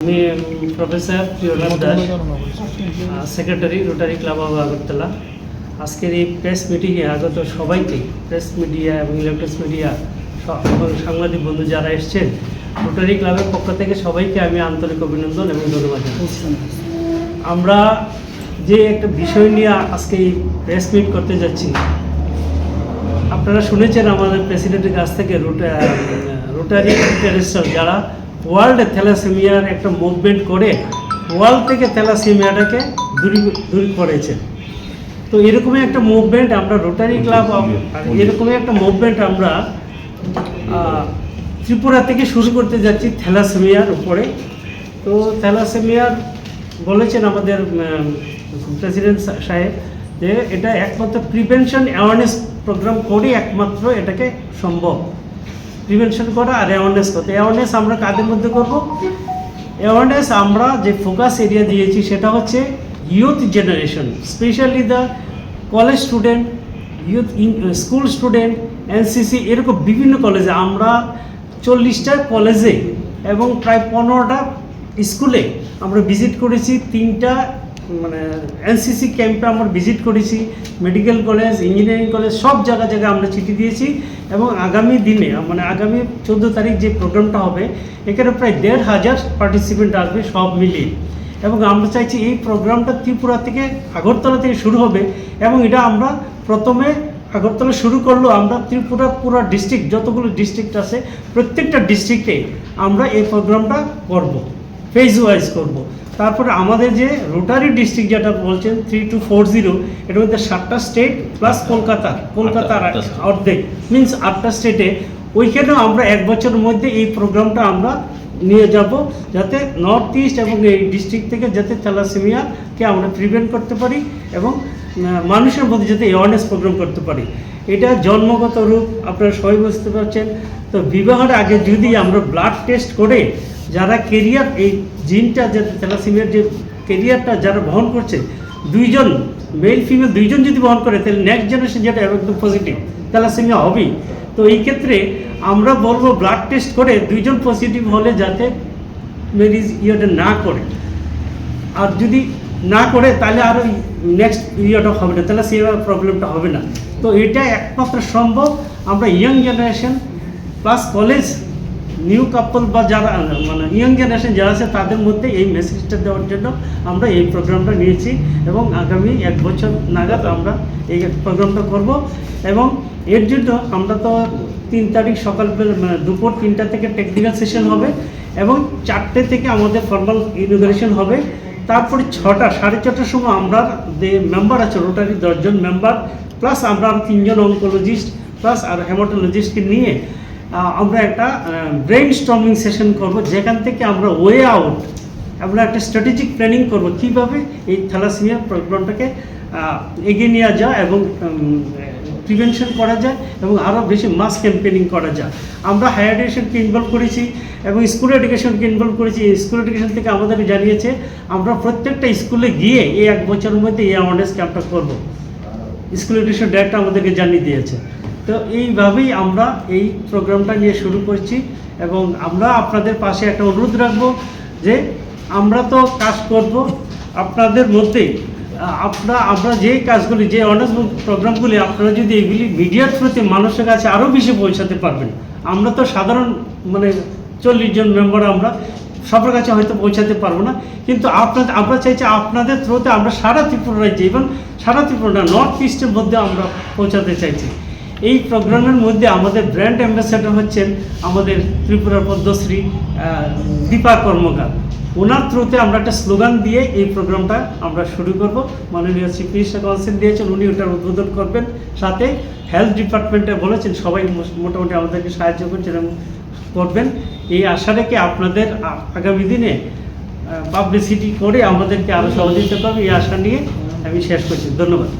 আমি professor Priyolal Das, secretary Rotary Club of Agartala. আজকের এই প্রেস মিটিংয়ে আগত সবাইকে, প্রেস মিডিয়া এবং ইলেকট্রনিক্স মিডিয়া এবং সাংবাদিক বন্ধু যারা এসছেন, রোটারি ক্লাবের পক্ষ থেকে সবাইকে আমি আন্তরিক অভিনন্দন এবং ধন্যবাদ জানাচ্ছি। আমরা যে একটা বিষয় নিয়ে আজকে এই প্রেস মিট করতে যাচ্ছি, আপনারা শুনেছেন আমাদের প্রেসিডেন্টের কাছ থেকে রোটারি ইন্টারন্যাশনাল যারা ওয়ার্ল্ডে থ্যালাসেমিয়ার একটা মুভমেন্ট করে ওয়ার্ল্ড থেকে থ্যালাসেমিয়াটাকে দূর করেছে। তো এরকমই একটা মুভমেন্ট আমরা রোটারি ক্লাব, এরকমই একটা মুভমেন্ট আমরা ত্রিপুরা থেকে শুরু করতে যাচ্ছি থ্যালাসেমিয়ার উপরে। তো থ্যালাসেমিয়ার বলেছেন আমাদের প্রেসিডেন্ট সাহেব যে এটা একমাত্র প্রিভেনশন অ্যাওয়ারনেস প্রোগ্রাম করে একমাত্র এটাকে সম্ভব, প্রিভেনশন করা আর অ্যাওয়ারনেস করতে। অ্যাওয়ারনেস আমরা কাদের মধ্যে করব? অ্যাওয়ারনেস আমরা যে ফোকাস এরিয়া দিয়েছি সেটা হচ্ছে youth generation, specially the college student, youth school student, NCC, এরকম বিভিন্ন কলেজে আমরা 40টা কলেজে এবং প্রায় 15টা স্কুলে আমরা ভিজিট করেছি। 3টা এনসিসি ক্যাম্পে আমরা ভিজিট করেছি, মেডিকেল কলেজ, ইঞ্জিনিয়ারিং কলেজ, সব জায়গায় আমরা চিঠি দিয়েছি। এবং আগামী দিনে আগামী 14 তারিখ যে প্রোগ্রামটা হবে, এখানে প্রায় 1,500 পার্টিসিপেন্ট আসবে সব মিলিয়ে। এবং আমরা চাইছি এই প্রোগ্রামটা ত্রিপুরা থেকে, আগরতলা থেকে শুরু হবে। এবং এটা আমরা প্রথমে আগরতলা শুরু করলেও আমরা ত্রিপুরা পুরো ডিস্ট্রিক্ট, যতগুলো ডিস্ট্রিক্ট আছে প্রত্যেকটা ডিস্ট্রিক্টে আমরা এই প্রোগ্রামটা করব, ফেজ ওয়াইজ করব। তারপরে আমাদের যে রোটারি ডিস্ট্রিক্ট যেটা বলছেন 3240, এর মধ্যে 7টা স্টেট প্লাস কলকাতার অর্ধেক, মিনস 8টা স্টেটে, ওইখানেও আমরা 1 বছরের মধ্যে এই প্রোগ্রামটা আমরা নিয়ে যাব, যাতে নর্থ ইস্ট এবং এই ডিস্ট্রিক্ট থেকে যাতে থ্যালাসেমিয়াকে আমরা প্রিভেন্ট করতে পারি এবং মানুষের মধ্যে যাতে অ্যাওয়ারনেস প্রোগ্রাম করতে পারি। এটা জন্মগত রূপ, আপনারা সবাই বুঝতে পারছেন। তো বিবাহের আগে যদি আমরা ব্লাড টেস্ট করে যারা কেরিয়ার, এই জিনটা যাতে থ্যালাসেমিয়ার যে কেরিয়ারটা যারা বহন করছে, 2জন মেল ফিমেল 2জন যদি বহন করে, তাহলে নেক্সট জেনারেশন যেটা একদম পজিটিভ থ্যালাসেমিয়া হবেই। তো এই ক্ষেত্রে আমরা বলবো ব্লাড টেস্ট করে 2জন পজিটিভ হলে যাতে মেরিজ ইয়েটা না করে, আর যদি না করে তাহলে আরও নেক্সট ইয়েটা হবে না, থ্যালাসেমিয়ার প্রবলেমটা হবে না। তো এটা একমাত্র সম্ভব আমরা young generation plus college new কাপল বা যারা ইয়ং জেনারেশন যারা আছে তাদের মধ্যে এই মেসেজটা দেওয়ার জন্য আমরা এই প্রোগ্রামটা নিয়েছি। এবং আগামী 1 বছর নাগাদ আমরা এই প্রোগ্রামটা করব। এবং এর জন্য আমরা তো 3 তারিখ সকালবেলা দুপুর 3টা থেকে টেকনিক্যাল সেশন হবে এবং 4টে থেকে আমাদের ফর্মাল ইনোগ্রেশন হবে। তারপরে 6টার সময় আমরা যে মেম্বার আছে রোটারি 10 জন মেম্বার প্লাস আমরা 3 জন অনকোলজিস্ট প্লাস আর হেমাটোলজিস্টকে নিয়ে আমরা একটা ব্রেইন স্টর্মিং সেশন করব, যেখান থেকে আমরা ওয়ে আউট, আমরা একটা স্ট্র্যাটেজিক প্ল্যানিং করব কীভাবে এই থ্যালাসেমিয়া প্রোগ্রামটাকে এগিয়ে নেওয়া যায় এবং প্রিভেনশন করা যায় এবং আরও বেশি মাস ক্যাম্পেনিং করা যায়। আমরা হায়ার এডুকেশনকে ইনভলভ করেছি এবং স্কুল এডুকেশনকে ইনভলভ করেছি। স্কুল এডুকেশন থেকে আমাদের জানিয়েছে আমরা প্রত্যেকটা স্কুলে গিয়ে এই 1 বছরের মধ্যে এই অ্যাওয়ারনেস ক্যাম্পটা করব। স্কুল এডুকেশন ডাইরেক্টর আমাদেরকে জানিয়ে দিয়েছে। তো এইভাবেই আমরা এই প্রোগ্রামটা নিয়ে শুরু করছি এবং আমরা আপনাদের পাশে একটা অনুরোধ রাখবো যে আমরা তো কাজ করব আপনাদের মধ্যেই, আমরা যে কাজগুলি, যে অ্যাওয়ারনেস প্রোগ্রামগুলি আপনারা যদি এগুলি মিডিয়ার প্রতি মানুষের কাছে আরও বেশি পৌঁছাতে পারবেন। আমরা তো সাধারণ 40 জন মেম্বার, আমরা সবার কাছে হয়তো পৌঁছাতে পারবো না, কিন্তু আমরা চাইছি আপনাদের থ্রুতে আমরা সারা ত্রিপুরা রাজ্যে, এবং সারা ত্রিপুরা নর্থ ইস্টের মধ্যে আমরা পৌঁছাতে চাইছি। এই প্রোগ্রামের মধ্যে আমাদের ব্র্যান্ড অ্যাম্বাসেডর হচ্ছেন আমাদের ত্রিপুরার পদ্মশ্রী দীপা কর্মকার। ওনার থ্রুতে আমরা একটা স্লোগান দিয়ে এই প্রোগ্রামটা আমরা শুরু করব। মাননীয় চিফ মিনিস্টার কনসেন্ট দিয়েছেন, উনি ওটার উদ্বোধন করবেন। সাথে হেলথ ডিপার্টমেন্টে বলেছেন সবাই মোটামুটি আমাদেরকে সাহায্য করছেন এবং করবেন। এই আশা রেখে আপনাদের আগামী দিনে পাবলিসিটি করে আমাদেরকে আরও সহযোগিতা করবে, এই আশা নিয়ে আমি শেষ করছি। ধন্যবাদ।